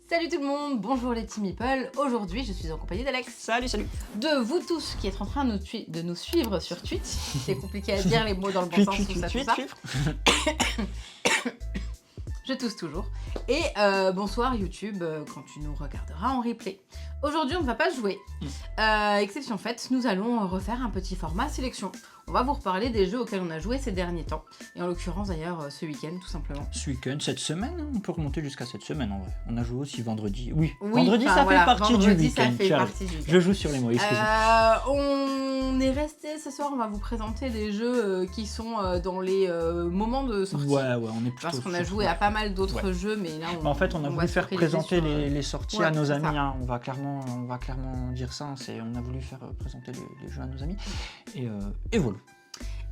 Salut tout le monde, bonjour les Team Meeple. Aujourd'hui, je suis en compagnie d'Alex. Salut. De vous tous qui êtes en train de nous suivre sur Twitch. C'est compliqué à dire les mots dans le bon sens, tout ça. Je tousse toujours. Et bonsoir YouTube, quand tu nous regarderas en replay. Aujourd'hui, on ne va pas jouer. Exception faite, nous allons refaire un petit format sélection. On va vous reparler des jeux auxquels on a joué ces derniers temps. Et en l'occurrence, d'ailleurs, ce week-end, tout simplement. Ce week-end, cette semaine, on peut remonter jusqu'à cette semaine en vrai. On a joué aussi vendredi. Oui, vendredi, ça fait partie du week-end. Je joue sur les mots, excusez-moi. On est resté ce soir, on va vous présenter des jeux qui sont dans les moments de sortie. Ouais, on est plutôt. Parce qu'on a joué à pas mal d'autres jeux, mais là, en fait, on a voulu faire présenter les sorties à nos amis. Ça. On va clairement dire ça. On a voulu faire présenter les jeux à nos amis. Et voilà.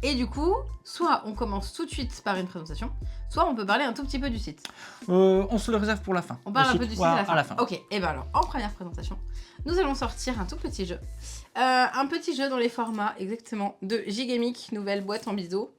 Et du coup, soit on commence tout de suite par une présentation, soit on peut parler un tout petit peu du site. On se le réserve pour la fin. On parle un peu du site à la fin. Ok, et bien alors, en première présentation, nous allons sortir un tout petit jeu. Un petit jeu dans les formats exactement de Gigamic, nouvelle boîte en biseau.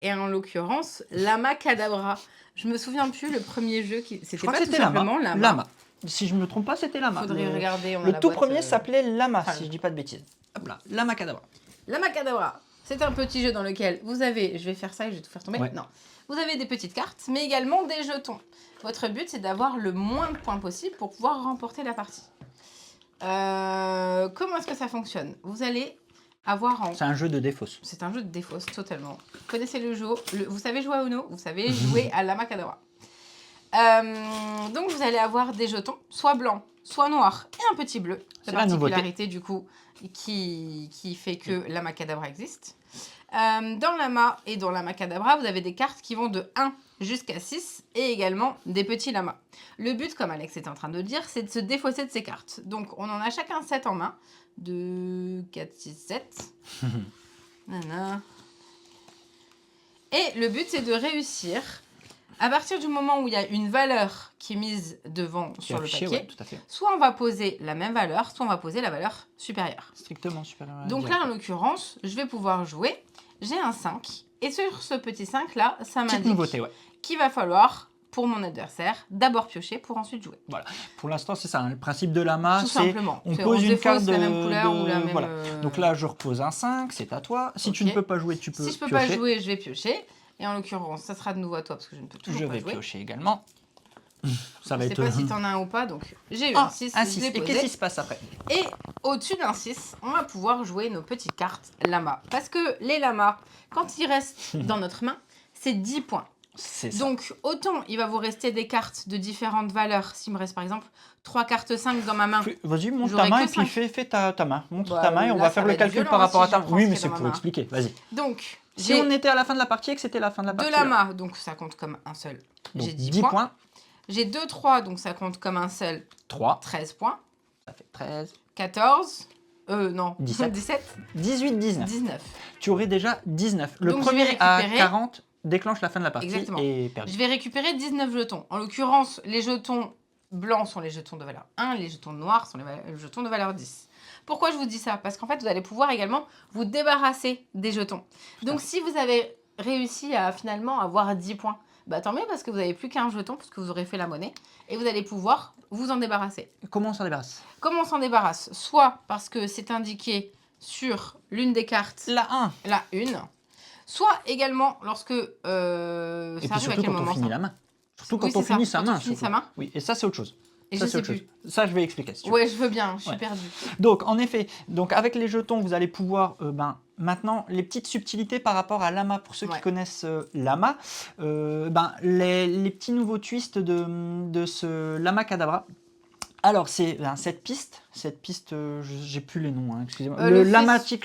Et en l'occurrence, Lama Cadabra. Je me souviens plus, le premier jeu, c'était pas tout simplement Lama. Si je me trompe pas, c'était Lama. Faudrait regarder. Le tout premier s'appelait Lama, si je dis pas de bêtises. Hop là, Lama Cadabra. Lama Cadabra, c'est un petit jeu dans lequel vous avez, je vais faire ça et je vais tout faire tomber. Ouais. Non, vous avez des petites cartes, mais également des jetons. Votre but, c'est d'avoir le moins de points possible pour pouvoir remporter la partie. Comment est-ce que ça fonctionne? Vous allez avoir en... C'est un jeu de défausse. C'est un jeu de défausse, totalement. Vous connaissez le jeu, vous savez jouer à Uno, vous savez jouer à Lama Cadabra. Donc vous allez avoir des jetons, soit blancs, soit noirs et un petit bleu. C'est la la particularité du coup qui fait que Lama Cadabra existe. Dans Lama et dans Lama Cadabra, vous avez des cartes qui vont de 1 jusqu'à 6 et également des petits lamas. Le but, comme Alex est en train de le dire, c'est de se défausser de ces cartes. Donc on en a chacun 7 en main. 2, 4, 6, 7. Et le but, c'est de réussir... À partir du moment où il y a une valeur qui est mise devant sur le papier, ouais, tout à fait. Soit on va poser la même valeur, soit on va poser la valeur supérieure. Strictement supérieure. Donc là, en l'occurrence, je vais pouvoir jouer. J'ai un 5. Et sur ce petit 5-là, ça m'indique qu'il va falloir, pour mon adversaire, d'abord piocher pour ensuite jouer. Voilà. Pour l'instant, c'est ça. Hein. Le principe de Lama, c'est on pose une carte de... la même couleur ou la même... Voilà. Donc là, je repose un 5, c'est à toi. Si tu ne peux pas jouer, tu peux piocher. Si je peux pas jouer, je vais piocher. Et en l'occurrence, ça sera de nouveau à toi parce que je ne peux toujours pas jouer. Je vais piocher également. Ça va je ne sais pas si tu en as un ou pas, donc j'ai eu un 6. Un 6. Et qu'est-ce qui se passe après? Et au-dessus d'un 6, on va pouvoir jouer nos petites cartes Lama. Parce que les Lamas, quand ils restent dans notre main, c'est 10 points. C'est ça. Donc autant il va vous rester des cartes de différentes valeurs. S'il me reste par exemple 3 cartes 5 dans ma main. Vas-y, montre ta main et puis fais ta main. Montre ta main et on va faire le calcul par rapport à ta main. Oui, mais c'est pour expliquer. Vas-y. Donc... Si on était à la fin de la partie et que c'était la fin de la partie. De Lama, donc ça compte comme un seul. J'ai 10 points. J'ai 2, 3, donc ça compte comme un seul. 3. 13 points. Ça fait 13. 14. Non. 17. 17. 18, 19. 19. Tu aurais déjà 19. Le donc premier à 40 déclenche la fin de la partie. Exactement. Et perdu. Je vais récupérer 19 jetons. En l'occurrence, les jetons blancs sont les jetons de valeur 1, les jetons noirs sont les jetons de valeur 10. Pourquoi je vous dis ça? Parce qu'en fait, vous allez pouvoir également vous débarrasser des jetons. Donc, si vous avez réussi à finalement avoir 10 points, bah, tant mieux parce que vous n'avez plus qu'un jeton parce que vous aurez fait la monnaie et vous allez pouvoir vous en débarrasser. Comment on s'en débarrasse? Comment on s'en débarrasse? Soit parce que c'est indiqué sur l'une des cartes, la 1, soit également lorsque et ça puis arrive surtout à quel quand moment on finit la main. Surtout quand on finit sa main. Oui, et ça, c'est autre chose. Et ça, je sais plus. Ça, je vais expliquer. Si tu veux. Ouais, je veux bien, je suis perdue. Donc, en effet, avec les jetons, vous allez pouvoir, maintenant, les petites subtilités par rapport à Lama, pour ceux qui connaissent Lama, les petits nouveaux twists de ce Lama Cadabra. Alors, c'est cette piste, j'ai plus les noms, hein, excusez-moi. Le Lamagic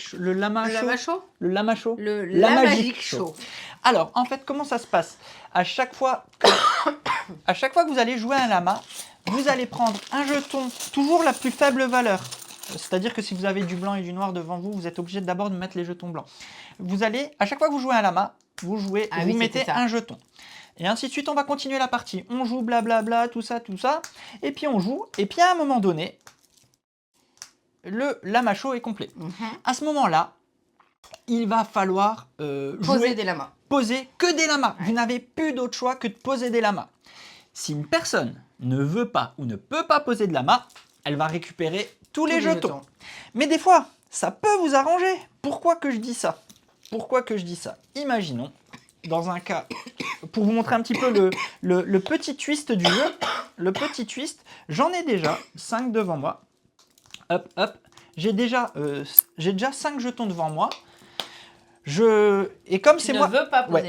Show. Alors, en fait, comment ça se passe? À chaque fois que vous allez jouer un Lama, vous allez prendre un jeton, toujours la plus faible valeur. C'est-à-dire que si vous avez du blanc et du noir devant vous, vous êtes obligé d'abord de mettre les jetons blancs. Vous allez, à chaque fois que vous jouez un Lama, vous mettez un jeton. Et ainsi de suite, on va continuer la partie. On joue blablabla, tout ça. Et puis on joue. Et puis à un moment donné, le Lama Show est complet. À ce moment-là, il va falloir poser des lamas. Poser que des lamas. Vous n'avez plus d'autre choix que de poser des lamas. Si une personne ne veut pas ou ne peut pas poser de l'amas, elle va récupérer tous les jetons. Mais des fois, ça peut vous arranger. Pourquoi que je dis ça? Pourquoi que je dis ça? Imaginons, dans un cas, pour vous montrer un petit peu le petit twist du jeu, le petit twist, j'en ai déjà 5 devant moi. Hop, hop, j'ai déjà 5 jetons devant moi. Et comme c'est moi,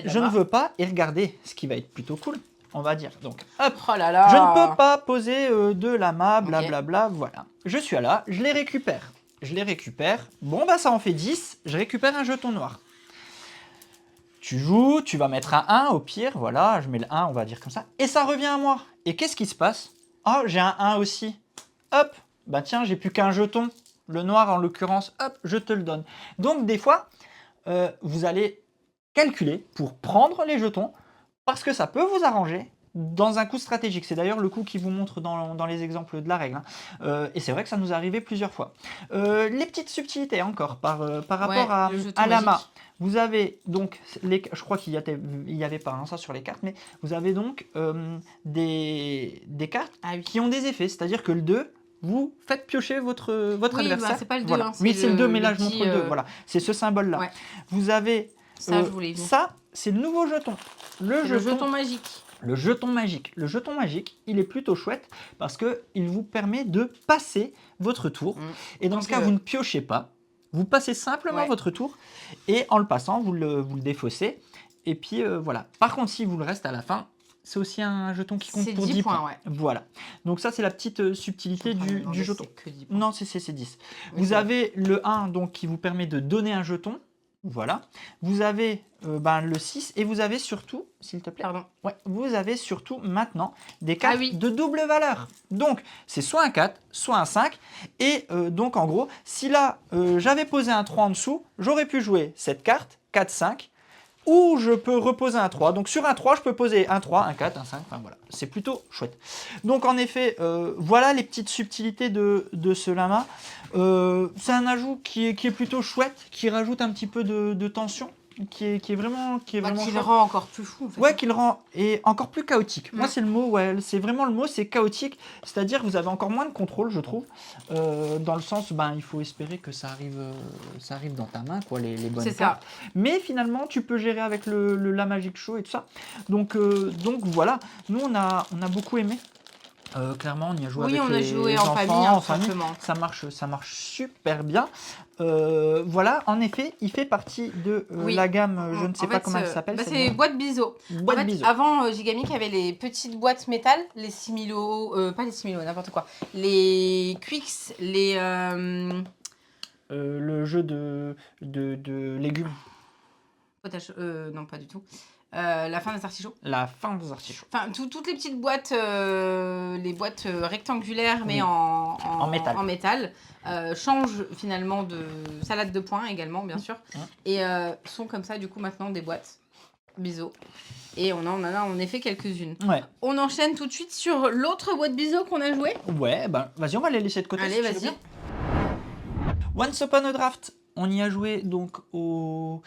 je ne veux pas, et regardez, ce qui va être plutôt cool, on va dire, donc hop, Oh là là. je ne peux pas poser de l'amas, blablabla, voilà. Je suis là, je les récupère. Bon bah ça en fait 10, je récupère un jeton noir. Tu joues, tu vas mettre un 1 au pire, voilà, je mets le 1, on va dire comme ça, et ça revient à moi. Et qu'est-ce qui se passe? Oh, j'ai un 1 aussi. Hop, bah tiens, j'ai plus qu'un jeton. Le noir en l'occurrence, hop, je te le donne. Donc des fois, vous allez calculer pour prendre les jetons, parce que ça peut vous arranger dans un coup stratégique. C'est d'ailleurs le coup qui vous montre dans les exemples de la règle. Et c'est vrai que ça nous est arrivé plusieurs fois. Les petites subtilités encore par rapport à l'amas. Vous avez donc, je crois qu'il y avait pas ça sur les cartes, mais vous avez donc des cartes qui ont des effets. C'est-à-dire que le 2, vous faites piocher votre adversaire. Bah, c'est pas le 2. Voilà. Oui, c'est le 2, mais là je montre le 2. Voilà. C'est ce symbole-là. Ouais. Vous avez... ça, c'est le nouveau jeton. Le jeton magique. Le jeton magique. Le jeton magique, il est plutôt chouette parce qu'il vous permet de passer votre tour. Et dans ce cas, vous ne piochez pas. Vous passez simplement votre tour et en le passant, vous le défaussez. Et puis voilà. Par contre, si vous le restez à la fin, c'est aussi un jeton qui compte pour 10 points. Ouais. Voilà. Donc ça, c'est la petite subtilité du jeton. Non, c'est 10. Vous avez le 1 donc, qui vous permet de donner un jeton. Voilà. Vous avez le 6 et vous avez surtout, s'il te plaît, vous avez surtout maintenant des cartes de double valeur. Donc, c'est soit un 4, soit un 5. Et donc, en gros, si là, j'avais posé un 3 en dessous, j'aurais pu jouer cette carte, 4, 5, ou je peux reposer un 3. Donc, sur un 3, je peux poser un 3, un 4, un 5. Enfin, voilà. C'est plutôt chouette. Donc, en effet, voilà les petites subtilités de ce lama. C'est un ajout qui est plutôt chouette, qui rajoute un petit peu de tension, qui est vraiment qui le rend encore plus fou. En fait. Ouais, qui le rend encore plus chaotique. Moi, c'est le mot, c'est vraiment le mot, c'est chaotique. C'est-à-dire que vous avez encore moins de contrôle, je trouve, dans le sens, il faut espérer que ça arrive dans ta main, quoi, les bonnes cartes. Mais finalement, tu peux gérer avec la Magic Show et tout ça. Donc voilà, nous, on a beaucoup aimé. Clairement, on y a joué avec les enfants, en famille. Ça marche super bien. Voilà, en effet, il fait partie de la gamme, je ne sais pas comment elle s'appelle. C'est boîte biseau. Avant, Gigamic avait les petites boîtes métal, les Similo, pas les Similo, n'importe quoi. Les Quicks, le jeu de légumes. Potage, non, pas du tout. La fin des artichauts. La fin des artichauts. Enfin, toutes les petites boîtes, les boîtes rectangulaires, mais en métal, changent finalement de salade de poing également, bien sûr. Et sont comme ça, du coup, maintenant des boîtes biseau. Et on en a en effet quelques-unes. Ouais. On enchaîne tout de suite sur l'autre boîte biseau qu'on a joué. Ouais, vas-y, on va les laisser de côté. Allez, vas-y. Once Upon a Draft, on y a joué donc au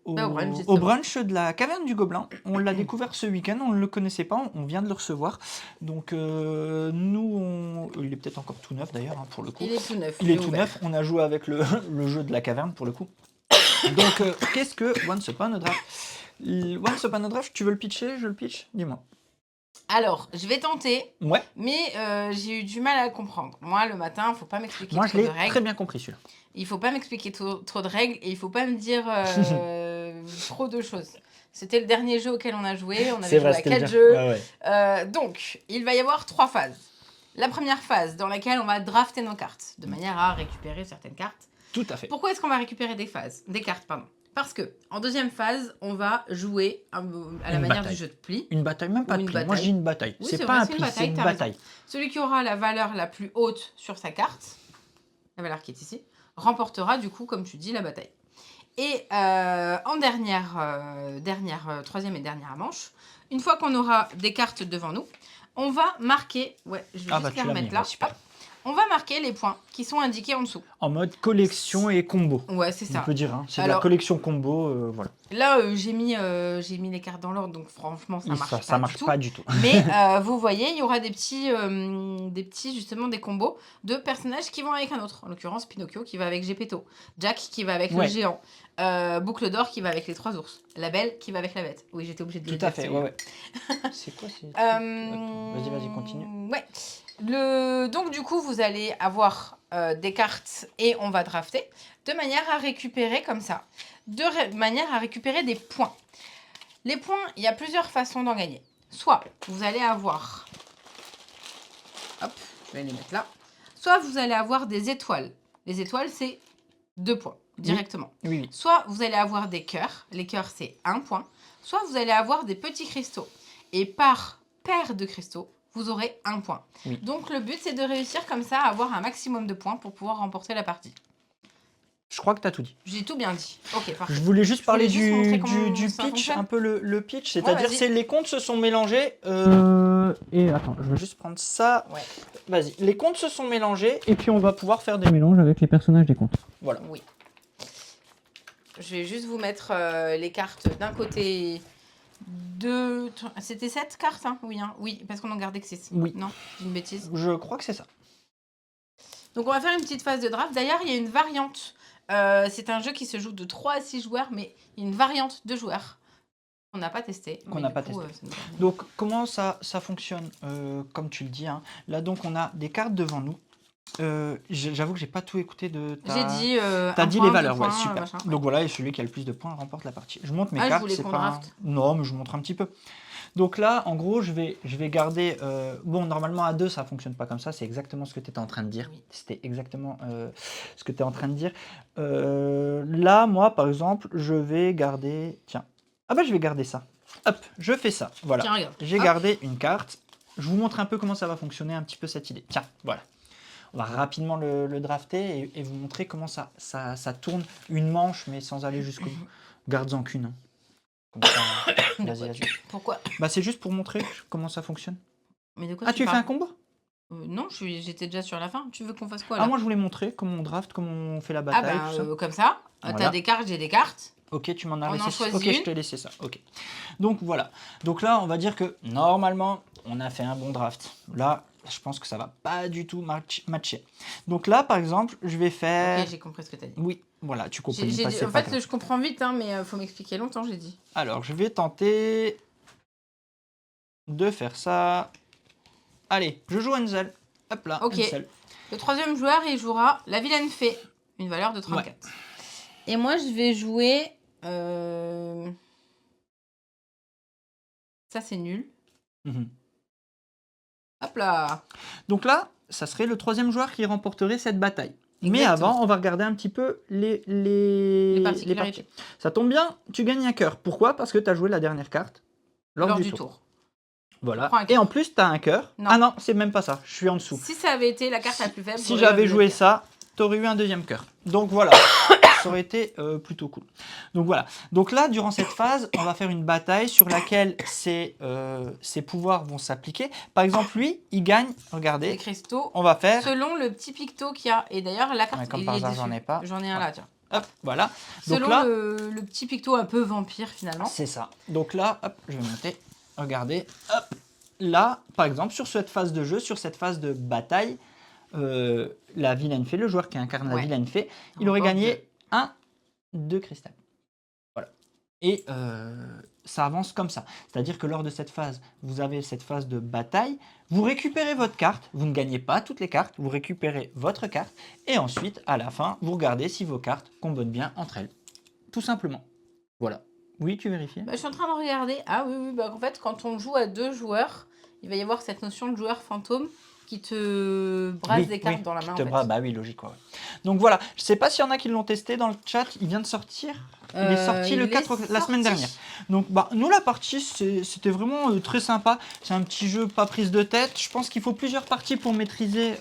brunch de la Caverne du Gobelin. On l'a découvert ce week-end, on ne le connaissait pas, on vient de le recevoir. Donc nous, il est peut-être encore tout neuf d'ailleurs, pour le coup. Il est tout neuf. Il est tout neuf, on a joué avec le jeu de la caverne pour le coup. Donc qu'est-ce que Once Upon a Draft? Once Upon a Draft, tu veux le pitcher? Je le pitch? Dis-moi. Alors, je vais tenter, mais j'ai eu du mal à le comprendre. Moi, le matin, il ne faut pas m'expliquer trop de règles. Moi, je l'ai très bien compris, celui-là. Il ne faut pas m'expliquer trop de règles et il ne faut pas me dire trop de choses. C'était le dernier jeu auquel on a joué. On avait joué à 4 jeux. Donc, il va y avoir 3 phases. La première phase, dans laquelle on va drafter nos cartes, de manière à récupérer certaines cartes. Tout à fait. Pourquoi est-ce qu'on va récupérer des cartes, Parce que en deuxième phase, on va jouer à la manière du jeu de pli. Une bataille, même pas de pli. Moi, je dis une bataille. Oui, c'est pas un pli, c'est une bataille. Celui qui aura la valeur la plus haute sur sa carte, la valeur qui est ici, remportera du coup, comme tu dis, la bataille. Et en troisième et dernière manche, une fois qu'on aura des cartes devant nous, on va marquer. Ouais, je vais juste les remettre là. Super. On va marquer les points qui sont indiqués en dessous. En mode collection et combo. Ouais, c'est On ça. peut dire, hein. C'est de la collection combo, voilà. Là, j'ai mis les cartes dans l'ordre, donc franchement, ça marche pas du tout. Mais vous voyez, il y aura des petits, justement, des combos de personnages qui vont avec un autre. En l'occurrence, Pinocchio qui va avec Geppetto, Jack qui va avec le géant, Boucle d'or qui va avec les 3 ours, La Belle qui va avec la Bête. Oui, j'étais obligée de le dire. Tout à fait, ouais. C'est quoi Vas-y, continue. Ouais. Donc, du coup, vous allez avoir des cartes et on va drafter de manière à récupérer comme ça, manière à récupérer des points. Les points, il y a plusieurs façons d'en gagner. Soit vous allez avoir, hop, je vais les mettre là. Soit vous allez avoir des étoiles. Les étoiles, c'est 2 points directement. Oui. Soit vous allez avoir des cœurs. Les cœurs, c'est 1 point. Soit vous allez avoir des petits cristaux. Et par paire de cristaux, vous aurez 1 point. Oui. Donc le but, c'est de réussir comme ça à avoir un maximum de points pour pouvoir remporter la partie. Je crois que tu as tout dit. J'ai tout bien dit. Ok, parfait. Je voulais juste parler du pitch, fonctionne. un peu le pitch, c'est-à-dire vas-y. c'est les comptes se sont mélangés. Et attends, je vais juste prendre ça. Ouais. Vas-y, les comptes se sont mélangés et puis on va pouvoir faire des mélanges avec les personnages des comptes. Voilà. Oui. Je vais juste vous mettre les cartes d'un côté. C'était 7 cartes, hein? Oui, hein? Oui, parce qu'on en gardait que 6. Oui. Non, c'est une bêtise. Je crois que c'est ça. Donc on va faire une petite phase de draft. D'ailleurs, il y a une variante. C'est un jeu qui se joue de 3 à 6 joueurs, mais il y a une variante de joueurs qu'on n'a pas testé. Donc comment ça fonctionne comme tu le dis, hein. Là donc on a des cartes devant nous. J'avoue que j'ai pas tout écouté de ta... J'ai dit t'as dit les valeurs, points, super. machin, ouais. Donc voilà, et celui qui a le plus de points remporte la partie. Je montre mes je cartes, voulais c'est qu'on pas... draft. Non, mais je vous montre un petit peu. Donc là, en gros, je vais garder... Bon, normalement, à 2, ça fonctionne pas comme ça. C'est exactement ce que tu étais en train de dire. Oui. C'était exactement ce que tu es en train de dire. Là, moi, par exemple, je vais garder... Tiens. Ah bah, je vais garder ça. Hop, je fais ça. Voilà. Tiens, regarde. J'ai gardé une carte. Je vous montre un peu comment ça va fonctionner, un petit peu cette idée. Tiens, voilà. On va rapidement le drafter et vous montrer comment ça tourne une manche, mais sans aller jusqu'au bout. Garde-en qu'une. Hein. Comme ça, vas-y. Pourquoi? Bah, c'est juste pour montrer comment ça fonctionne. Mais de quoi tu fais un combo? Non, j'étais déjà sur la fin. Tu veux qu'on fasse quoi là? Ah, moi je voulais montrer comment on draft, comment on fait la bataille. tout ça. Comme ça. Voilà. T'as des cartes, j'ai des cartes. Ok, tu m'en as laissé. choisit Ok, une. je t'ai laissé ça. Ok. Donc voilà. Donc là, on va dire que normalement, on a fait un bon draft. Là, je pense que ça va pas du tout matcher. Donc là, par exemple, je vais faire. Ok, j'ai compris ce que t'as dit. Oui, voilà, tu comprends. En fait, je comprends vite, hein, mais faut m'expliquer longtemps, j'ai dit. Alors, je vais tenter de faire ça. Allez, je joue Hansel. Hop là, Ok. Hansel. Le troisième joueur, il jouera la vilaine fée, une valeur de 34. Ouais. Et moi, je vais jouer... Ça, c'est nul. Hop là. Donc là, ça serait le troisième joueur qui remporterait cette bataille. Exactement. Mais avant, on va regarder un petit peu les particularités. Ça tombe bien, tu gagnes un cœur. Pourquoi? Parce que tu as joué la dernière carte lors du tour. Voilà. Et en plus, tu as un cœur. Ah non, c'est même pas ça. Je suis en dessous. Si ça avait été la carte la plus faible... Si j'avais joué ça, tu aurais eu un deuxième cœur. Donc voilà. Ça aurait été plutôt cool. Donc voilà. Donc là, durant cette phase, on va faire une bataille sur laquelle ces pouvoirs vont s'appliquer. Par exemple, lui, il gagne, regardez. Les cristaux. On va faire... Selon le petit picto qu'il y a. Et d'ailleurs, la carte, ouais, comme par hasard, j'en ai pas. J'en ai un là, tiens. Hop, voilà. Donc selon là, le petit picto un peu vampire, finalement. C'est ça. Donc là, hop, je vais monter. Regardez. Hop. Là, par exemple, sur cette phase de jeu, sur cette phase de bataille, la vilaine fée, le joueur qui incarne la vilaine fée, il aurait gagné 2 cristal. Voilà. Et ça avance comme ça. C'est-à-dire que lors de cette phase, vous avez cette phase de bataille, vous récupérez votre carte, vous ne gagnez pas toutes les cartes, vous récupérez votre carte, et ensuite, à la fin, vous regardez si vos cartes combinent bien entre elles. Tout simplement. Voilà. Oui, tu vérifies? Je suis en train de regarder. Ah oui, en fait, quand on joue à 2 joueurs, il va y avoir cette notion de joueur fantôme qui te brasse des cartes dans la main. Bah oui, logique. Quoi. Donc voilà, je sais pas s'il y en a qui l'ont testé dans le chat, il vient de sortir. Il est sorti le 4 la semaine dernière. Donc nous, la partie, c'était vraiment très sympa. C'est un petit jeu pas prise de tête. Je pense qu'il faut plusieurs parties pour maîtriser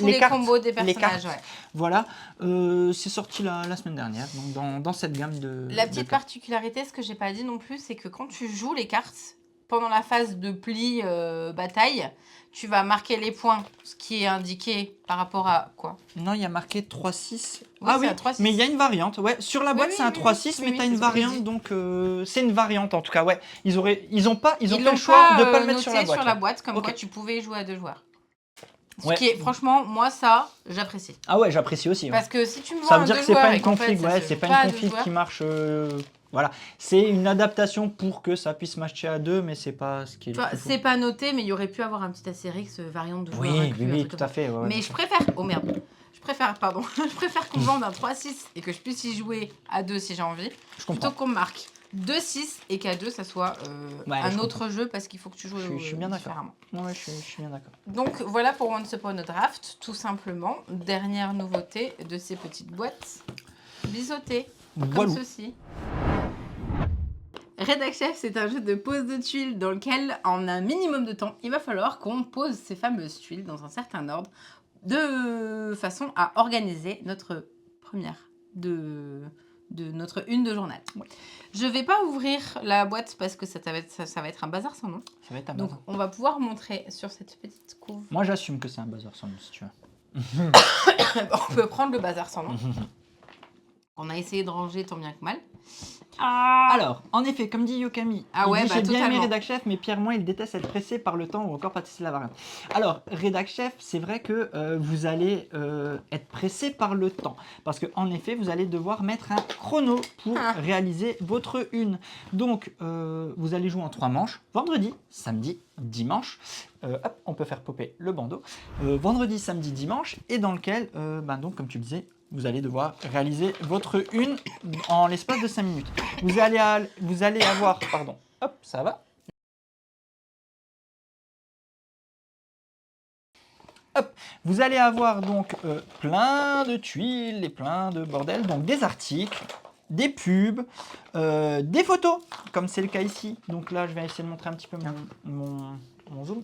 les cartes, combos des personnages. Voilà, c'est sorti la semaine dernière, donc dans cette gamme de... La petite particularité, ce que j'ai pas dit non plus, c'est que quand tu joues les cartes, pendant la phase de pli bataille, tu vas marquer les points, ce qui est indiqué par rapport à quoi? Non, il y a marqué 3-6. Oui, Ah c'est oui, un 3-6. mais il y a une variante. Ouais, sur la Oui, boîte, oui, c'est un oui, 3-6, oui, mais oui, tu as c'est une ce que j'ai variante, dit. donc c'est une variante en tout cas. Ouais, ils ont fait Ils le l'ont choix de pas pas le mettre sur la noté boîte. sur la ouais. boîte, comme Ok. quoi tu pouvais jouer à 2 joueurs. Ce Ouais. qui est, franchement, moi, ça, j'apprécie. Ah ouais, j'apprécie aussi. Ouais. Parce que si tu me Ça vends veut un dire 2 que c'est pas joueurs une et qu'en fait, config, ça ouais, se c'est joue pas pas une à 2 config joueurs, qui marche. Voilà, c'est une adaptation pour que ça puisse matcher à 2, mais c'est pas ce qui est tu le vois, plus fou. c'est pas noté, mais il y aurait pu avoir un petit Astérix variante de joueurs Oui, inclus, un oui, truc tout comme à ça. fait. Ouais, Mais bien je sûr. préfère, oh merde, pardon, je préfère qu'on me vende un 3-6 et que je puisse y jouer à 2 si j'ai envie, Je plutôt comprends. qu'on me marque 2-6 et qu'à 2 ça soit Ouais, un je autre jeu parce qu'il faut que tu joues Je suis bien d'accord. différemment. Ouais, je suis bien d'accord. Donc voilà pour Once Upon a Draft, tout simplement. Dernière nouveauté de ces petites boîtes biseautées, comme Voilà. ceci. Rédac Chef, c'est un jeu de pose de tuiles dans lequel, en un minimum de temps, il va falloir qu'on pose ces fameuses tuiles dans un certain ordre, de façon à organiser notre première de notre une de journal. Ouais. Je vais pas ouvrir la boîte parce que ça va être un bazar sans nom. Ça va être un Donc bazar. on va pouvoir montrer sur cette petite couve. Moi, j'assume que c'est un bazar sans nom, si tu veux. On peut prendre le bazar sans nom. On a essayé de ranger tant bien que mal. Alors, en effet, comme dit Yokami, Ah il ouais, dit, bah, j'ai bien aimé totalement. Rédac Chef, mais Pierre moins, il déteste être pressé par le temps ou encore pâtisser la variante. Alors, Rédac Chef, c'est vrai que vous allez être pressé par le temps. Parce qu'en effet, vous allez devoir mettre un chrono pour réaliser votre une. Donc, vous allez jouer en 3 manches, vendredi, samedi, dimanche. Hop, on peut faire popper le bandeau. Vendredi, samedi, dimanche, et dans lequel, donc, comme tu le disais, vous allez devoir réaliser votre une en l'espace de 5 minutes. Vous allez avoir, pardon, hop, ça va. Hop, vous allez avoir donc plein de tuiles et plein de bordel, donc des articles, des pubs, des photos, comme c'est le cas ici. Donc là, je vais essayer de montrer un petit peu mon zoom.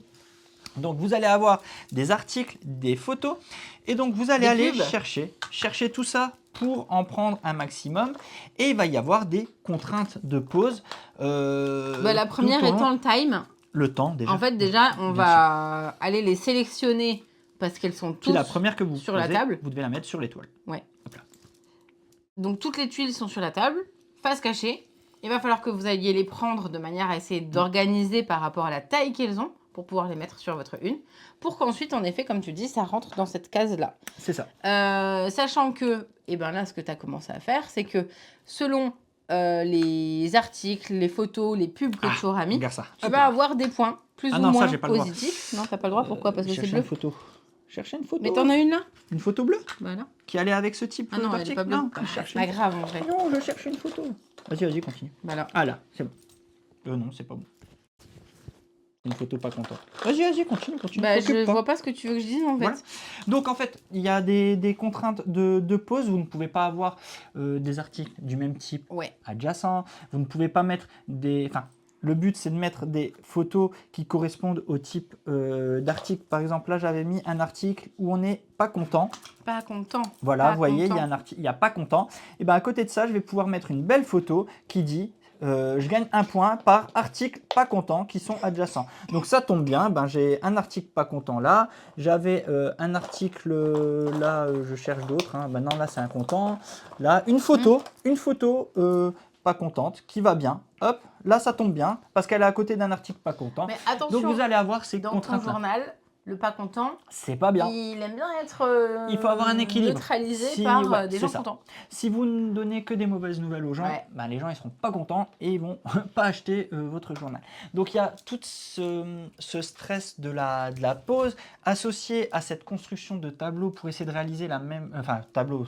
Donc vous allez avoir des articles, des photos, et donc vous allez aller chercher tout ça pour en prendre un maximum, et il va y avoir des contraintes de pause. La première étant le time. Le temps déjà. En fait, déjà, on va aller les sélectionner parce qu'elles sont toutes la première que vous sur posez, la table. Vous devez la mettre sur l'étoile. Ouais. Hop là. Donc toutes les tuiles sont sur la table, face cachée. Il va falloir que vous alliez les prendre de manière à essayer d'organiser par rapport à la taille qu'elles ont pour pouvoir les mettre sur votre une, pour qu'ensuite, en effet, comme tu dis, ça rentre dans cette case-là. C'est ça. Sachant que, là, ce que tu as commencé à faire, c'est que selon les articles, les photos, les pubs que tu auras mis, Regarde ça. tu vas avoir des points plus ou non, moins ça, j'ai pas le droit. positifs. Non, t'as pas le droit. Pourquoi? Parce que c'est bleu. Chercher une photo. Mais t'en as une là? Une photo bleue Voilà. qui allait avec ce type Ah non, elle est d'article. pas bleue. Non, C'est pas grave en vrai. Non, je cherche une photo. Vas-y, continue. Voilà. Ah là, c'est bon. Non, c'est pas bon. Une photo pas contente. Vas-y, continue. Je vois pas ce que tu veux que je dise en fait. Voilà. Donc en fait, il y a des contraintes de pause. Vous ne pouvez pas avoir des articles du même type adjacents. Vous ne pouvez pas mettre des... Enfin, le but, c'est de mettre des photos qui correspondent au type d'article. Par exemple, là, j'avais mis un article où on n'est pas content. Pas content. Voilà, vous voyez, il y a un article, il n'y a pas content. Et bien, à côté de ça, je vais pouvoir mettre une belle photo qui dit... je gagne un point par article pas content qui sont adjacents. Donc ça tombe bien, j'ai un article pas content là, j'avais un article là, je cherche d'autres, non là c'est un content, là une photo pas contente qui va bien, hop, là ça tombe bien parce qu'elle est à côté d'un article pas content. Mais attention, donc vous allez avoir ces dans contraintes ton journal, le pas content, c'est pas bien. Il aime bien être il faut avoir un équilibre. Neutralisé par des gens contents. Si vous ne donnez que des mauvaises nouvelles aux gens, les gens ils seront pas contents et ils vont pas acheter votre journal. Donc il y a tout ce stress de la pause associé à cette construction de tableau pour essayer de réaliser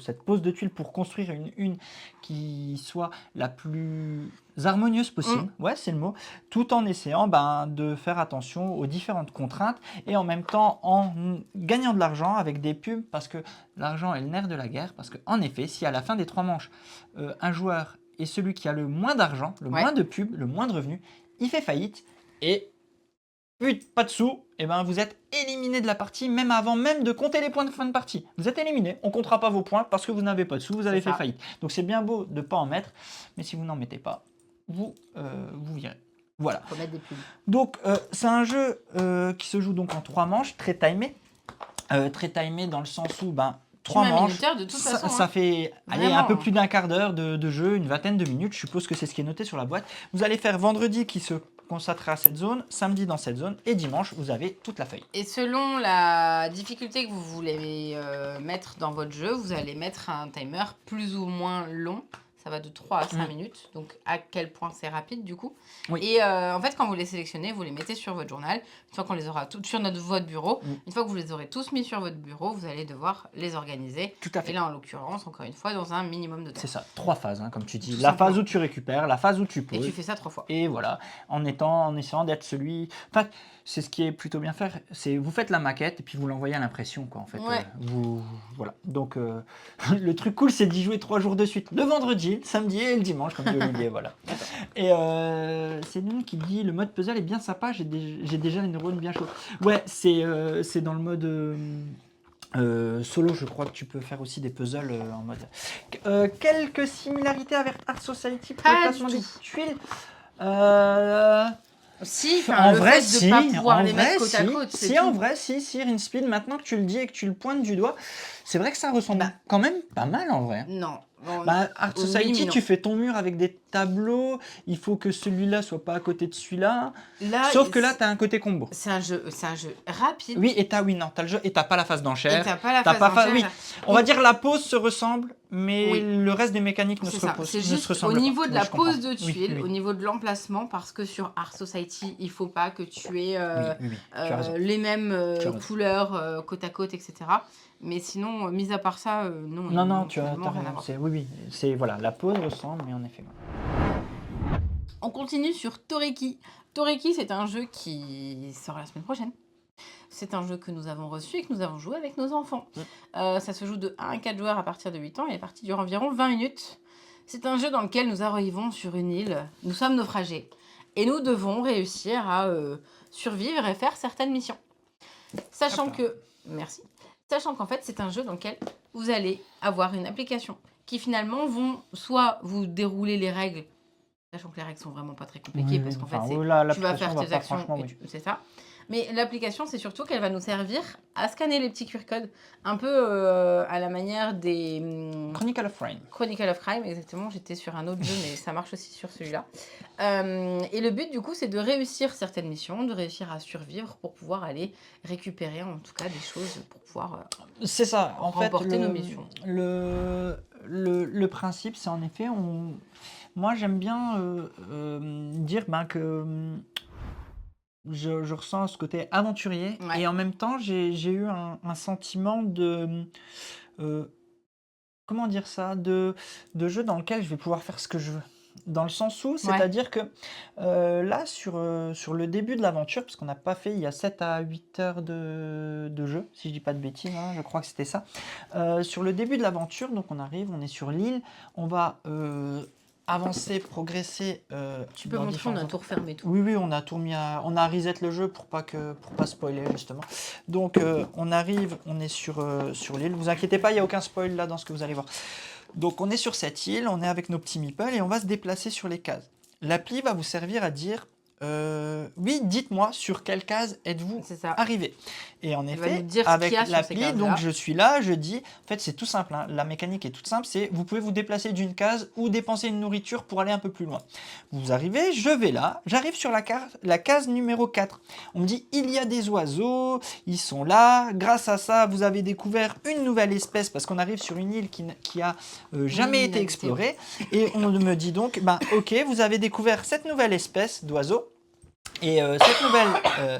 cette pose de tuiles pour construire une qui soit la plus harmonieuse possible, ouais c'est le mot, tout en essayant de faire attention aux différentes contraintes et en même temps en gagnant de l'argent avec des pubs parce que l'argent est le nerf de la guerre, parce qu'en effet si à la fin des 3 manches un joueur est celui qui a le moins d'argent, le moins de pubs, le moins de revenus, il fait faillite et pas de sous, et vous êtes éliminé de la partie même avant même de compter les points de fin de partie. Vous êtes éliminé, on ne comptera pas vos points parce que vous n'avez pas de sous, vous avez fait faillite. Donc c'est bien beau de ne pas en mettre, mais si vous n'en mettez pas, vous virez. Voilà. Faut mettre des pubs. Donc, c'est un jeu qui se joue donc en 3 manches, très timé. Très timé dans le sens où, 3 Même manches, minuteur, de toute façon, ça hein. fait allez, Vraiment, un peu hein. plus d'un quart d'heure de jeu, une vingtaine de minutes. Je suppose que c'est ce qui est noté sur la boîte. Vous allez faire vendredi qui se consacrera à cette zone, samedi dans cette zone, et dimanche, vous avez toute la feuille. Et selon la difficulté que vous voulez mettre dans votre jeu, vous allez mettre un timer plus ou moins long. Ça va de 3 à 5 minutes. Donc, à quel point c'est rapide, du coup. Oui. Et en fait, quand vous les sélectionnez, vous les mettez sur votre journal. Une fois qu'on les aura tous sur votre bureau, une fois que vous les aurez tous mis sur votre bureau, vous allez devoir les organiser. Tout à fait. Et là, en l'occurrence, encore une fois, dans un minimum de temps. C'est ça, 3 phases, hein, comme tu dis. Tout La simplement. phase où tu récupères, la phase où tu Et poses. tu fais ça 3 fois. Et voilà, en essayant d'être celui... Enfin, c'est ce qui est plutôt bien faire. C'est vous faites la maquette et puis vous l'envoyez à l'impression, quoi, en fait. Ouais. Voilà. Donc, le truc cool, c'est d'y jouer 3 jours de suite. Le vendredi, le samedi et le dimanche, comme dit Olivier, voilà. Et c'est nous qui dit, le mode puzzle est bien sympa, j'ai déjà les neurones bien chauds. Ouais, c'est dans le mode... solo, je crois que tu peux faire aussi des puzzles en mode. Quelques similarités avec Art Society pour Pas le placement du des tout. tuiles. Si, En le vrai, fait de si. pas pouvoir En les vrai, mettre côte à si. côte, c'est Si, tout. en vrai, si. Rinspeed, maintenant que tu le dis et que tu le pointes du doigt, c'est vrai que ça ressemble Bah. quand même pas mal en vrai. Non. Bon, Art oui, Society, mais non. tu fais ton mur avec des tableaux, il faut que celui-là soit pas à côté de celui-là. Là, Sauf que là, tu as un côté combo. c'est un jeu rapide. Oui, et t'as le jeu et t'as pas la phase d'enchère. Et t'as pas la T'as phase pas fa- d'enchère. oui. On va dire la pose se ressemble, mais Oui. le reste des mécaniques ne C'est se, ça. repose, C'est ne juste se au ressemblent niveau pas. de Oui, la je comprends. pose de Oui, tuiles, oui. au niveau de l'emplacement, parce que sur Art Society, il faut pas que tu aies Oui, tu as raison. les mêmes Tu as raison. couleurs côte à côte, etc. Mais sinon, mis à part ça, non. Non, tu as finalement, rien à raison. voir. Oui, c'est voilà, la pose ressemble, mais en effet. On continue sur Toreki. Toreki, c'est un jeu qui sort la semaine prochaine. C'est un jeu que nous avons reçu et que nous avons joué avec nos enfants. Ça se joue de 1 à 4 joueurs à partir de 8 ans et la partie dure environ 20 minutes. C'est un jeu dans lequel nous arrivons sur une île. Nous sommes naufragés. Et nous devons réussir à survivre et faire certaines missions. Sachant que... Merci. Sachant qu'en fait, c'est un jeu dans lequel vous allez avoir une application qui finalement vont soit vous dérouler les règles, sachant que les règles sont vraiment pas très compliquées parce qu'en fait, tu vas faire tes actions et c'est ça. Mais l'application, c'est surtout qu'elle va nous servir à scanner les petits QR codes, un peu à la manière des... Chronicle of Crime. Chronicle of Crime, exactement. J'étais sur un autre jeu, mais ça marche aussi sur celui-là. Et le but, du coup, c'est de réussir certaines missions, de réussir à survivre pour pouvoir aller récupérer, en tout cas, des choses pour pouvoir c'est ça, en fait, remporter nos missions. Le principe, c'est en effet, moi j'aime bien dire que je ressens ce côté aventurier Ouais. et en même temps j'ai eu un sentiment de comment dire ça, de jeu dans lequel je vais pouvoir faire ce que je veux. Dans le sens où, c'est-à-dire que là, sur le début de l'aventure, parce qu'on n'a pas fait, il y a 7 à 8 heures de jeu, si je dis pas de bêtises, hein, je crois que c'était ça. Sur le début de l'aventure, donc on arrive, on est sur l'île, on va avancer, progresser. Tu peux montrer, on a tout refermé tout. Oui, on a tout mis on a reset le jeu pour pas spoiler justement. Donc on arrive, on est sur l'île. Vous inquiétez pas, il n'y a aucun spoil là dans ce que vous allez voir. Donc on est sur cette île, on est avec nos petits meeples et on va se déplacer sur les cases. L'appli va vous servir à dire oui, dites-moi sur quelle case êtes-vous arrivé. Et en effet, avec l'appli, donc je suis là, je dis, en fait c'est tout simple, hein, la mécanique est toute simple, c'est vous pouvez vous déplacer d'une case ou dépenser une nourriture pour aller un peu plus loin. Vous arrivez, je vais là, j'arrive sur la case numéro 4. On me dit, il y a des oiseaux, ils sont là, grâce à ça, vous avez découvert une nouvelle espèce, parce qu'on arrive sur une île qui a jamais été explorée, et on me dit donc, ok, vous avez découvert cette nouvelle espèce d'oiseau, et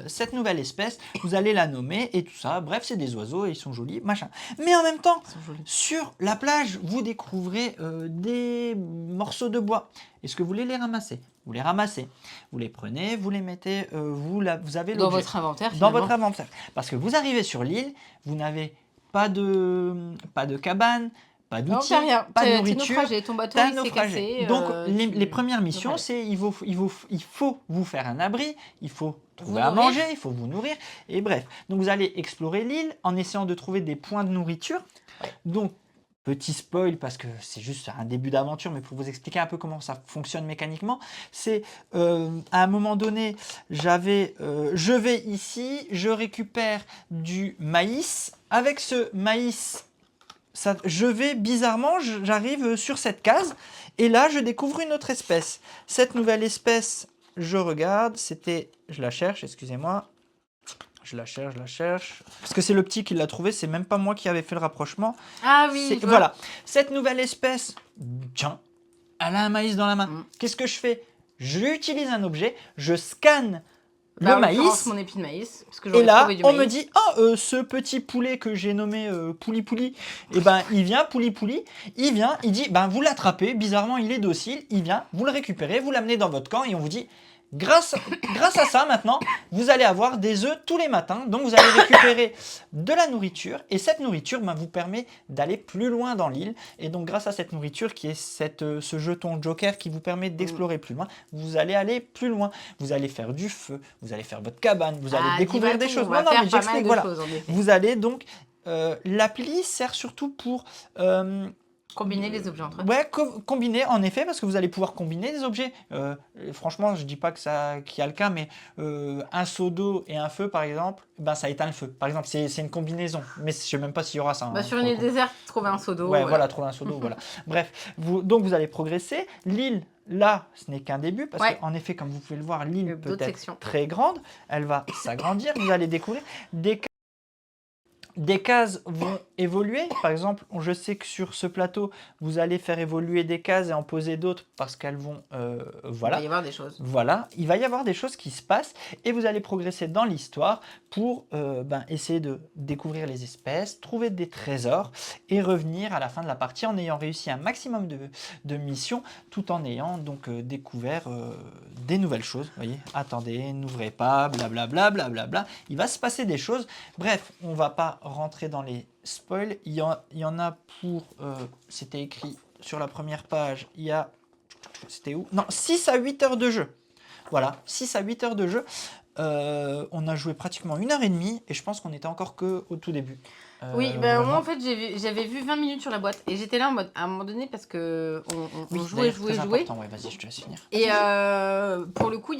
cette nouvelle espèce, vous allez la nommer et tout ça. Bref, c'est des oiseaux et ils sont jolis, machin. Mais en même temps, sur la plage, vous découvrez des morceaux de bois. Est-ce que vous voulez les ramasser ? Vous les ramassez, vous les prenez, vous les mettez, vous avez dans votre inventaire. Dans votre inventaire. Parce que vous arrivez sur l'île, vous n'avez pas de cabane, pas d'outils, pas de nourriture, ton bateau s'est cassé. Donc les premières missions, c'est il faut vous faire un abri, il faut trouver à manger, il faut vous nourrir, et bref. Donc vous allez explorer l'île en essayant de trouver des points de nourriture. Donc petit spoil parce que c'est juste un début d'aventure, mais pour vous expliquer un peu comment ça fonctionne mécaniquement, c'est à un moment donné, je vais ici, je récupère du maïs. Avec ce maïs, je vais bizarrement, j'arrive sur cette case et là, je découvre une autre espèce. Cette nouvelle espèce, je regarde, je la cherche, excusez-moi. Je la cherche. Parce que c'est le petit qui l'a trouvé, c'est même pas moi qui avais fait le rapprochement. Ah oui, je vois. Voilà. Cette nouvelle espèce, tiens, elle a un maïs dans la main. Qu'est-ce que je fais? J'utilise un objet, je scanne le en l'occurrence, maïs. mon épi de maïs. Parce que Et j'aurais là, trouvé du on maïs. me dit, ce petit poulet que j'ai nommé Pouli Pouli, eh ben, il vient, Pouli Pouli, il vient, il dit, ben, vous l'attrapez, bizarrement, il est docile, il vient, vous le récupérez, vous l'amenez dans votre camp et on vous dit, grâce à ça, maintenant, vous allez avoir des œufs tous les matins, donc vous allez récupérer de la nourriture et cette nourriture ben, vous permet d'aller plus loin dans l'île et donc grâce à cette nourriture qui est ce jeton Joker qui vous permet d'explorer plus loin, vous allez aller plus loin, vous allez faire du feu, vous allez faire votre cabane, vous allez découvrir des choses. Non, mais j'explique, voilà. Vous allez donc, l'appli sert surtout pour... combiner les objets entre eux. Ouais, combiner en effet, parce que vous allez pouvoir combiner des objets. Franchement, je dis pas qu'il y a le cas, mais un seau d'eau et un feu, par exemple, ben, ça éteint le feu. Par exemple, c'est une combinaison. Mais je sais même pas s'il y aura ça. Sur une île déserte, trouver un seau d'eau. Ouais, voilà, trouver un seau d'eau, voilà. Bref, donc vous allez progresser. L'île, là, ce n'est qu'un début, parce qu'en effet, comme vous pouvez le voir, l'île peut être très grande. Elle va s'agrandir. Vous allez découvrir des cases vont évoluer. Par exemple, je sais que sur ce plateau, vous allez faire évoluer des cases et en poser d'autres parce qu'elles vont... voilà. Il va y avoir des choses. Voilà, il va y avoir des choses qui se passent et vous allez progresser dans l'histoire pour essayer de découvrir les espèces, trouver des trésors et revenir à la fin de la partie en ayant réussi un maximum de missions tout en ayant donc découvert des nouvelles choses. Vous voyez, attendez, n'ouvrez pas, blablabla, blablabla. Il va se passer des choses. Bref, on va pas rentrer dans les spoils. Il y en a pour... c'était écrit sur la première page, il y a... C'était où? Non, 6 à 8 heures de jeu. Voilà, 6 à 8 heures de jeu. On a joué pratiquement 1h30 et je pense qu'on était encore qu'au tout début. Oui, ben moi en fait j'avais vu 20 minutes sur la boîte et j'étais là en mode à un moment donné parce que on jouait. Ouais, vas-y, je te laisse finir. Et pour le coup,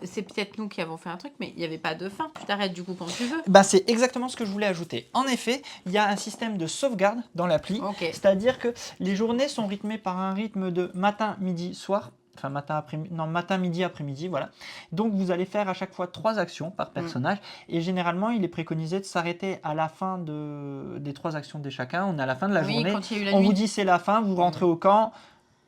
c'est peut-être nous qui avons fait un truc, mais il n'y avait pas de fin. Tu t'arrêtes du coup quand tu veux. Ben, c'est exactement ce que je voulais ajouter. En effet, il y a un système de sauvegarde dans l'appli. C'est-à-dire que les journées sont rythmées par un rythme de matin, midi, soir. Enfin, matin, midi, après-midi, voilà. Donc, vous allez faire à chaque fois 3 actions par personnage. Et généralement, il est préconisé de s'arrêter à la fin des 3 actions de chacun. On est à la fin de la journée. On vous dit c'est la fin, vous rentrez au camp.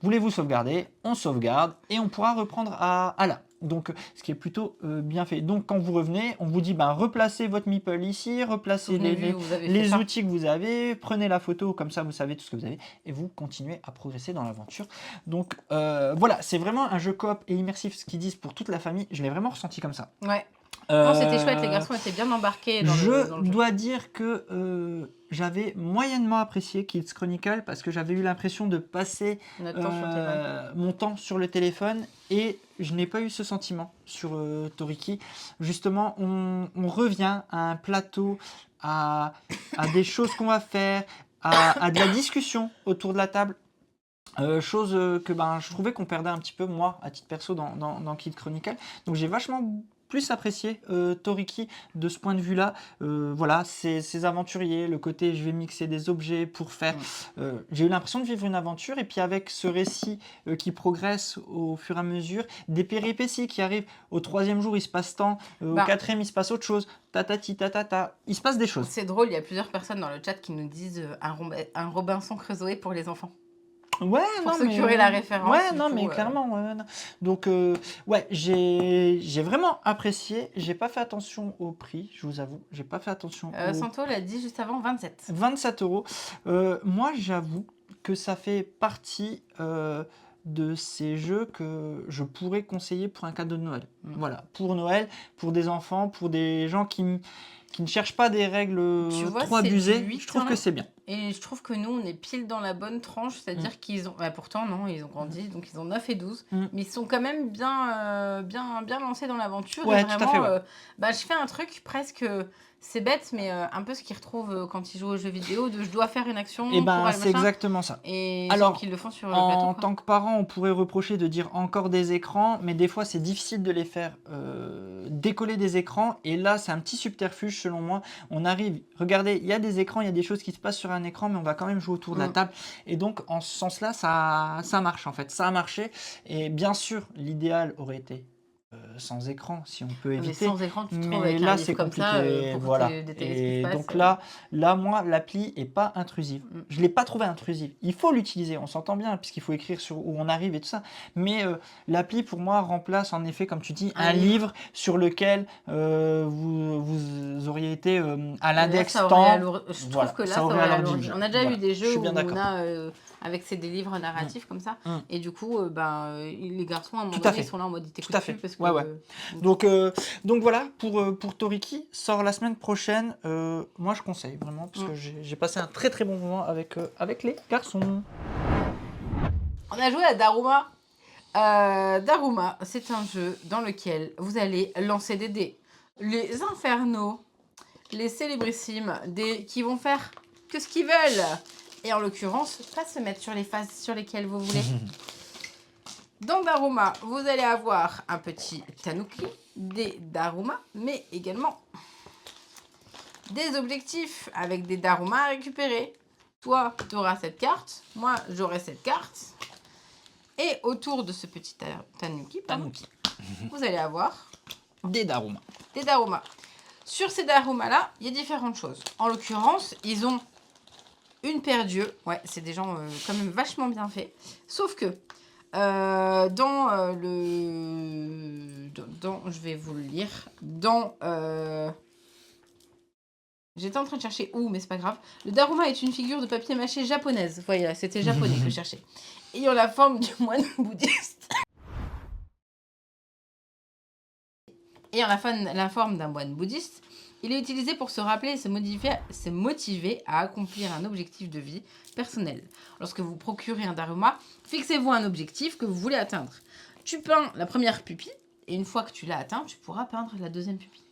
Voulez-vous sauvegarder? On sauvegarde et on pourra reprendre à là. Donc, ce qui est plutôt bien fait. Donc, quand vous revenez, on vous dit replacez votre meeple ici, replacez les outils que vous avez, prenez la photo, comme ça vous savez tout ce que vous avez, et vous continuez à progresser dans l'aventure. Donc, voilà, c'est vraiment un jeu coop et immersif, ce qu'ils disent pour toute la famille. Je l'ai vraiment ressenti comme ça. Ouais. Non, c'était chouette, les garçons étaient bien embarqués dans le jeu. Je dois dire que j'avais moyennement apprécié Kids Chronicle parce que j'avais eu l'impression de passer mon temps sur le téléphone et je n'ai pas eu ce sentiment sur Toriki. Justement, on revient à un plateau, à des choses qu'on va faire, à de la discussion autour de la table. Chose que je trouvais qu'on perdait un petit peu, moi, à titre perso, dans Kid Chronicle. Donc j'ai vachement plus apprécié Toriki de ce point de vue-là. Voilà, ces aventuriers, le côté je vais mixer des objets pour faire... j'ai eu l'impression de vivre une aventure et puis avec ce récit qui progresse au fur et à mesure, des péripéties qui arrivent. Au 3e jour, il se passe tant. Au 4e, il se passe autre chose. Tatati, tatata. Il se passe des choses. C'est drôle, il y a plusieurs personnes dans le chat qui nous disent un Robinson Crusoe pour les enfants. Ouais, pour ceux qui auraient la référence. Ouais, non, mais clairement. Ouais, non. Donc, ouais, j'ai vraiment apprécié. J'ai pas fait attention au prix, je vous avoue. J'ai pas fait attention. Santo l'a dit juste avant, 27. 27 euros. Moi, j'avoue que ça fait partie de ces jeux que je pourrais conseiller pour un cadeau de Noël. Voilà, pour Noël, pour des enfants, pour des gens qui ne cherchent pas des règles trop abusées. Je trouve que c'est bien. Et je trouve que nous, on est pile dans la bonne tranche, c'est-à-dire qu'ils ont... pourtant, non, ils ont grandi, donc ils ont 9 et 12. Mm. Mais ils sont quand même bien lancés dans l'aventure. Ouais, et tout à vraiment, fait, ouais. je fais un truc presque... c'est bête, mais un peu ce qu'ils retrouvent quand ils jouent aux jeux vidéo, de je dois faire une action Et pour ben, aller c'est machin. exactement ça. Et Alors, sauf qu'ils le font sur le En plateau, quoi. tant que parent, on pourrait reprocher de dire encore des écrans, mais des fois c'est difficile de les faire décoller des écrans. Et là, c'est un petit subterfuge selon moi. On arrive, regardez, il y a des écrans, il y a des choses qui se passent sur un écran, mais on va quand même jouer autour de la table. Et donc, en ce sens-là, ça marche en fait. Ça a marché. Et bien sûr, l'idéal aurait été sans écran, si on peut Mais éviter. sans écran, tu te trouves Mais avec un là, livre c'est comme ça compliqué. pour Voilà. détailler ce qui se Et passe. donc là, moi, l'appli est pas intrusive. Mm. Je l'ai pas trouvé intrusive. Il faut l'utiliser, on s'entend bien, puisqu'il faut écrire sur où on arrive et tout ça. Mais l'appli, pour moi, remplace en effet, comme tu dis, un livre sur lequel vous auriez été à l'index je temps. trouve Voilà, que là, ça ça aurait aurait alourdi le alourdi. jeu. On a déjà Voilà, eu des je jeux suis où bien on d'accord. a, avec des livres narratifs comme ça. Mm. Et du coup, les garçons, à un moment Tout à donné, fait. ils sont là en mode, ils t'écoutent Tout à fait. plus parce que... Ouais, ouais. Donc voilà, pour Toriki, sort la semaine prochaine. Moi, je conseille vraiment, parce que j'ai passé un très très bon moment avec les garçons. On a joué à Daruma. Daruma, c'est un jeu dans lequel vous allez lancer des dés. Les infernaux, les célébrissimes, qui vont faire que ce qu'ils veulent. Et en l'occurrence, pas se mettre sur les phases sur lesquelles vous voulez. Dans Daruma, vous allez avoir un petit tanuki, des Daruma, mais également des objectifs avec des Daruma à récupérer. Toi, tu auras cette carte, moi, j'aurai cette carte. Et autour de ce petit tanuki, vous allez avoir des Daruma. Des Daruma. Sur ces Daruma-là, il y a différentes choses. En l'occurrence, ils ont une paire d'yeux. Ouais, c'est des gens quand même vachement bien faits. Sauf que je vais vous le lire. J'étais en train de chercher où, mais c'est pas grave. Le Daruma est une figure de papier mâché japonaise. Voilà, c'était japonais que je cherchais. Ayant la forme du moine bouddhiste. Ayant la forme d'un moine bouddhiste, il est utilisé pour se rappeler et se motiver à accomplir un objectif de vie personnel. Lorsque vous procurez un Daruma, fixez-vous un objectif que vous voulez atteindre. Tu peins la première pupille, et une fois que tu l'as atteint, tu pourras peindre la deuxième pupille.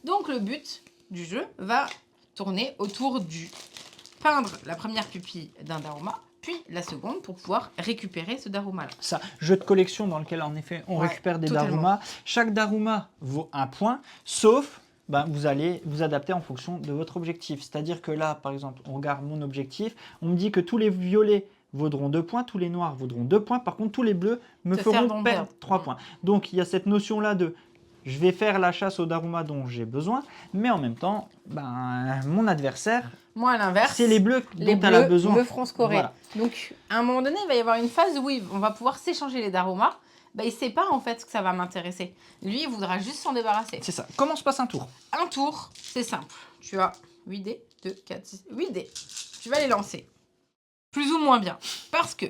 Donc le but du jeu va tourner autour du peindre la première pupille d'un Daruma, puis la seconde pour pouvoir récupérer ce Daruma-là. Ça, jeu de collection dans lequel en effet on récupère des Daruma. Chaque Daruma vaut un point, sauf vous allez vous adapter en fonction de votre objectif. C'est-à-dire que là, par exemple, on regarde mon objectif, on me dit que tous les violets vaudront 2 points, tous les noirs vaudront 2 points, par contre tous les bleus me feront perdre 3 points. Donc il y a cette notion-là de je vais faire la chasse au Daruma dont j'ai besoin, mais en même temps, mon adversaire, moi à l'inverse, c'est les bleus dont elle a besoin. me feront scorer. Voilà. Donc à un moment donné, il va y avoir une phase où on va pouvoir s'échanger les Daruma. Il ne sait pas en fait que ça va m'intéresser. Lui, il voudra juste s'en débarrasser. C'est ça. Comment se passe un tour? Un tour, c'est simple. Tu as 8 dés, 2, 4, 6, 8 dés. Tu vas les lancer. Plus ou moins bien. Parce que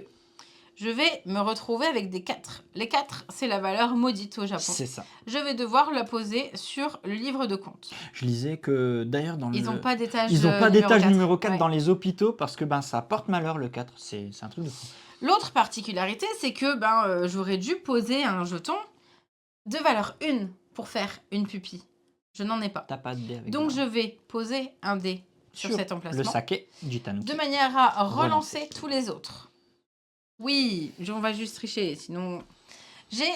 je vais me retrouver avec des 4. Les 4, c'est la valeur maudite au Japon. C'est ça. Je vais devoir la poser sur le livre de compte. Je lisais que d'ailleurs dans ils n'ont pas d'étage numéro 4 dans les hôpitaux parce que ça porte malheur le 4. C'est un truc de fou. L'autre particularité, c'est que j'aurais dû poser un jeton de valeur 1 pour faire une pupille. Je n'en ai pas. T'as pas de dé avec donc je vais poser un dé sur cet emplacement. Le saké du tanuki. De manière à relancer tous les autres. Oui, on va juste tricher, sinon... J'ai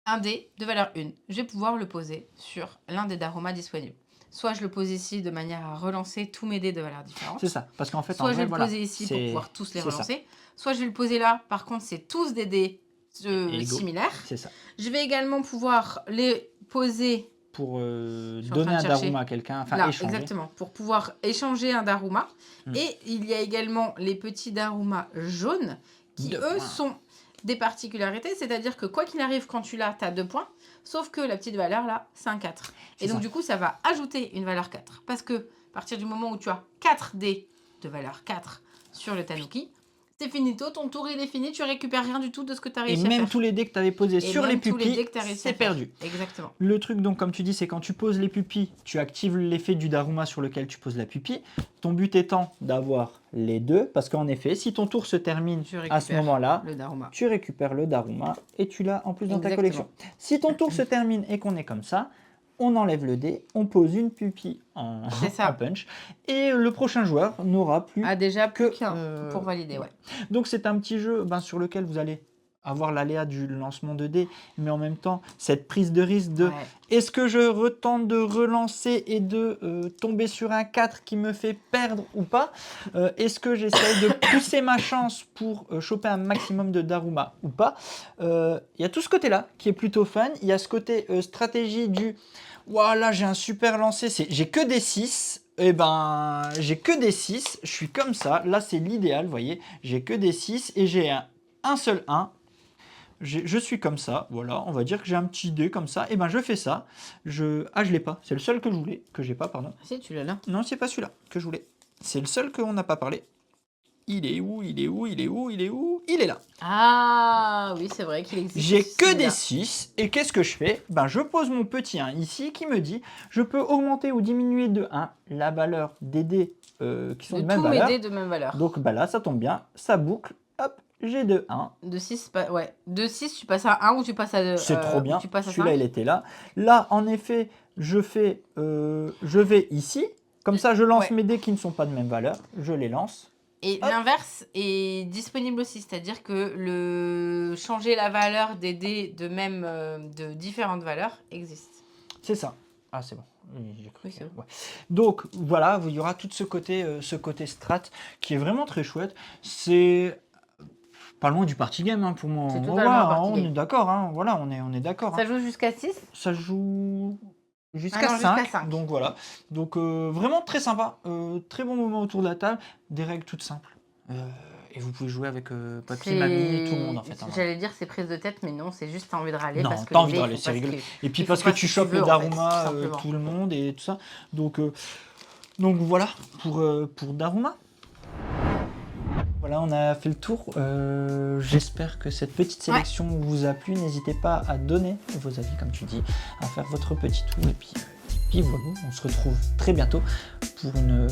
un dé de valeur 1. Je vais pouvoir le poser sur l'un des Daruma disponibles. Soit je le pose ici de manière à relancer tous mes dés de valeur différente. C'est ça, parce qu'en fait, soit je vais le poser ici pour pouvoir tous les relancer. Soit je vais le poser là, par contre, c'est tous des dés similaires. C'est ça. Je vais également pouvoir les poser... pour donner un Daruma à quelqu'un, enfin là, échanger. Exactement, pour pouvoir échanger un Daruma. Et il y a également les petits Daruma jaunes qui, eux, sont des particularités. C'est-à-dire que quoi qu'il arrive, quand tu l'as, tu as 2 points. Sauf que la petite valeur, là, c'est un 4. Et donc, du coup, ça va ajouter une valeur 4. Parce que, à partir du moment où tu as 4 dés de valeur 4 sur le tanuki, C'est finito, ton tour il est fini, tu récupères rien du tout de ce que tu as Et réussi à même faire. tous les dés que tu avais posés Et sur les même tous les pupilles, dés que t'as réussi à c'est faire. perdu. Exactement. Le truc, donc, comme tu dis, c'est quand tu poses les pupilles, tu actives l'effet du Daruma sur lequel tu poses la pupille. Ton but étant d'avoir les deux, parce qu'en effet, si ton tour se termine Tu à ce récupères moment-là, le Daruma. tu récupères le Daruma et tu l'as en plus dans ta Exactement. collection. Si ton tour se termine et qu'on est comme ça, on enlève le dé, on pose une pupille en, C'est ça. en punch, et le prochain joueur n'aura plus Ah, déjà plus que... qu'un pour valider, ouais. Donc c'est un petit jeu sur lequel vous allez avoir l'aléa du lancement de dés, mais en même temps, cette prise de risque de Ouais. est-ce que je retente de relancer et de tomber sur un 4 qui me fait perdre ou pas? Est-ce que j'essaye de pousser ma chance pour choper un maximum de Daruma ou pas? Il y a tout ce côté-là qui est plutôt fun. Il y a ce côté stratégie du voilà, j'ai un super lancé, j'ai que des 6. Eh ben, j'ai que des 6, je suis comme ça. Là, c'est l'idéal, vous voyez. J'ai que des 6 et j'ai un seul 1. Je suis comme ça, voilà, on va dire que j'ai un petit dé comme ça, et ben je fais ça, je l'ai pas, c'est le seul que je voulais, que j'ai pas, pardon. Si, tu l'as là. Non, c'est pas celui-là que je voulais, c'est le seul qu'on n'a pas parlé. Il est où? Il est là. Ah, oui, c'est vrai qu'il existe. J'ai que celui-là. des 6, et qu'est-ce que je fais? Ben je pose mon petit 1 ici, qui me dit, je peux augmenter ou diminuer de 1 la valeur des dés qui sont de même tous mes valeur. dés de même valeur. Donc bah là, ça tombe bien, ça boucle, hop, j'ai de 1. De 6, ouais. De 6, tu passes à 1 ou tu passes à 2. C'est trop bien. Tu passes à Celui-là, 5. il était là. Là, en effet, je vais ici. Comme ça, je lance Ouais. mes dés qui ne sont pas de même valeur. Je les lance. Et Hop. l'inverse est disponible aussi, c'est-à-dire que le changer la valeur des dés de différentes valeurs existe. C'est ça. Ah, c'est bon. J'ai cru Oui, que- c'est bon. ouais. Donc, voilà, il y aura tout ce côté strat qui est vraiment très chouette. C'est pas loin du party game pour moi. C'est Ouais, totalement un party on game. est d'accord. Voilà, on est d'accord. Ça joue jusqu'à 6. Ça joue jusqu'à Ah non, jusqu'à 5. 5. Donc voilà. Donc vraiment très sympa. Très bon moment autour de la table. Des règles toutes simples. Et vous pouvez jouer avec papy, mamie, tout le monde en fait. J'allais dire c'est prise de tête, mais non, c'est juste t'as envie de râler. Non, parce que t'as les envie de dés, râler, ils font c'est pas ce rigolo. qu'ils- Et puis ils parce font que pas ce tu que chopes veux, le en fait, Daruma, tout simplement. tout le monde et tout ça. Donc voilà pour Daruma. Voilà, on a fait le tour. J'espère que cette petite sélection vous a plu. N'hésitez pas à donner vos avis, comme tu dis, à faire votre petit tour. Et puis voilà, on se retrouve très bientôt pour une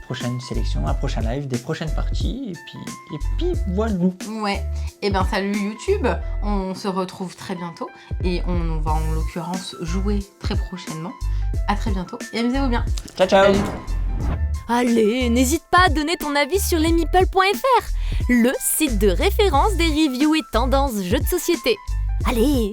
prochaine sélection, un prochain live, des prochaines parties. Et puis voilà. Ouais. Et ben salut YouTube. On se retrouve très bientôt et on va en l'occurrence jouer très prochainement. À très bientôt et amusez-vous bien. Ciao, ciao. Salut. Allez, n'hésite pas à donner ton avis sur lesmeeple.fr, le site de référence des reviews et tendances jeux de société. Allez,